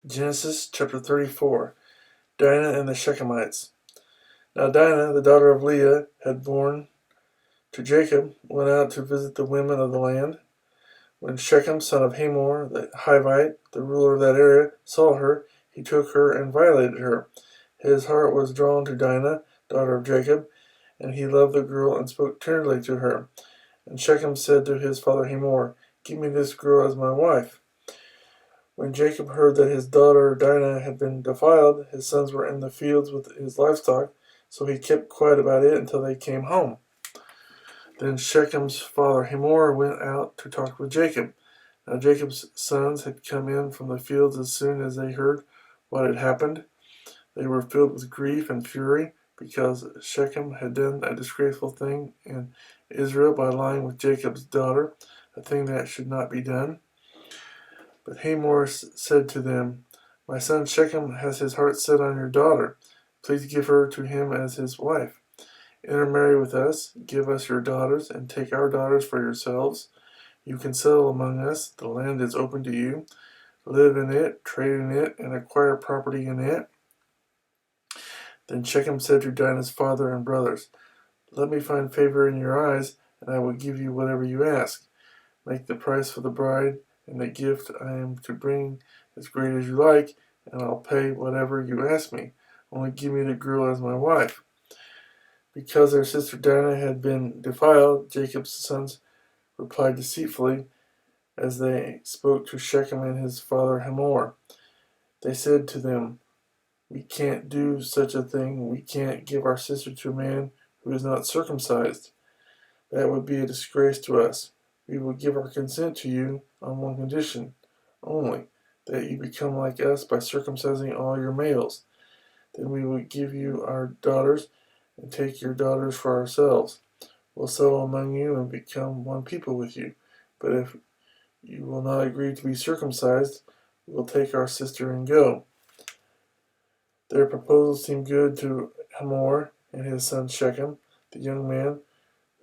Genesis chapter 34. Dinah and the Shechemites. Now Dinah, the daughter of Leah, had borne to Jacob, went out to visit the women of the land. When Shechem, son of Hamor the Hivite, the ruler of that area, saw her, he took her and violated her. His heart was drawn to Dinah, daughter of Jacob, and he loved the girl and spoke tenderly to her. And Shechem said to his father Hamor, "Give me this girl as my wife." When Jacob heard that his daughter Dinah had been defiled, his sons were in the fields with his livestock, so he kept quiet about it until they came home. Then Shechem's father Hamor went out to talk with Jacob. Now Jacob's sons had come in from the fields as soon as they heard what had happened. They were filled with grief and fury because Shechem had done a disgraceful thing in Israel by lying with Jacob's daughter, a thing that should not be done. But Hamor said to them, "My son Shechem has his heart set on your daughter. Please give her to him as his wife. Intermarry with us, give us your daughters, and take our daughters for yourselves. You can settle among us, the land is open to you. Live in it, trade in it, and acquire property in it." Then Shechem said to Dinah's father and brothers, "Let me find favor in your eyes, and I will give you whatever you ask. Make the price for the bride and the gift I am to bring as great as you like, and I'll pay whatever you ask me. Only give me the girl as my wife." Because their sister Dinah had been defiled, Jacob's sons replied deceitfully as they spoke to Shechem and his father Hamor. They said to them, "We can't do such a thing. We can't give our sister to a man who is not circumcised. That would be a disgrace to us. We will give our consent to you on one condition only, that you become like us by circumcising all your males. Then we will give you our daughters and take your daughters for ourselves. We'll settle among you and become one people with you. But if you will not agree to be circumcised, we will take our sister and go." Their proposal seemed good to Hamor and his son Shechem. The young man,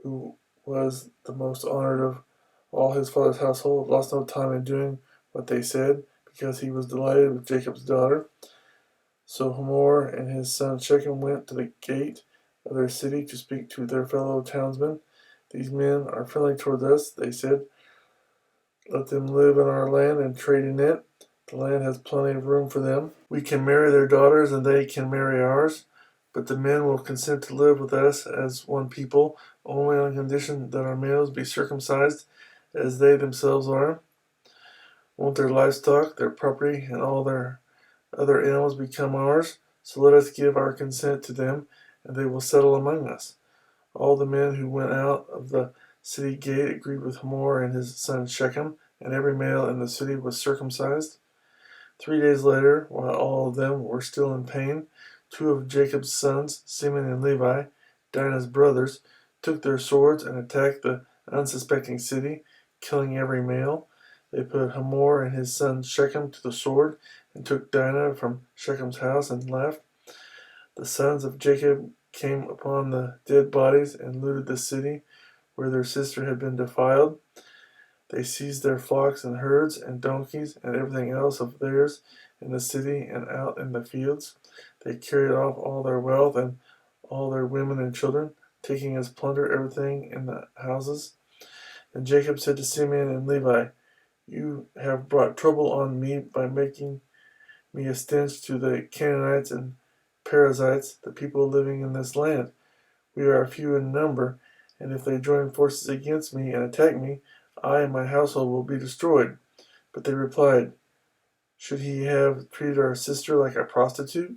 who was the most honored of all his father's household, lost no time in doing what they said, because he was delighted with Jacob's daughter. So Hamor and his son Shechem went to the gate of their city to speak to their fellow townsmen. "These men are friendly toward us," they said. "Let them live in our land and trade in it. The land has plenty of room for them. We can marry their daughters and they can marry ours. But the men will consent to live with us as one people, only on condition that our males be circumcised as they themselves are. Won't their livestock, their property, and all their other animals become ours? So let us give our consent to them, and they will settle among us." All the men who went out of the city gate agreed with Hamor and his son Shechem, and every male in the city was circumcised. 3 days later, while all of them were still in pain, two of Jacob's sons, Simeon and Levi, Dinah's brothers, took their swords and attacked the unsuspecting city, killing every male. They put Hamor and his son Shechem to the sword and took Dinah from Shechem's house and left. The sons of Jacob came upon the dead bodies and looted the city where their sister had been defiled. They seized their flocks and herds and donkeys and everything else of theirs in the city and out in the fields. They carried off all their wealth and all their women and children, taking as plunder everything in the houses. And Jacob said to Simeon and Levi, "You have brought trouble on me by making me a stench to the Canaanites and Perizzites, the people living in this land. We are few in number, and if they join forces against me and attack me, I and my household will be destroyed." But they replied, "Should he have treated our sister like a prostitute?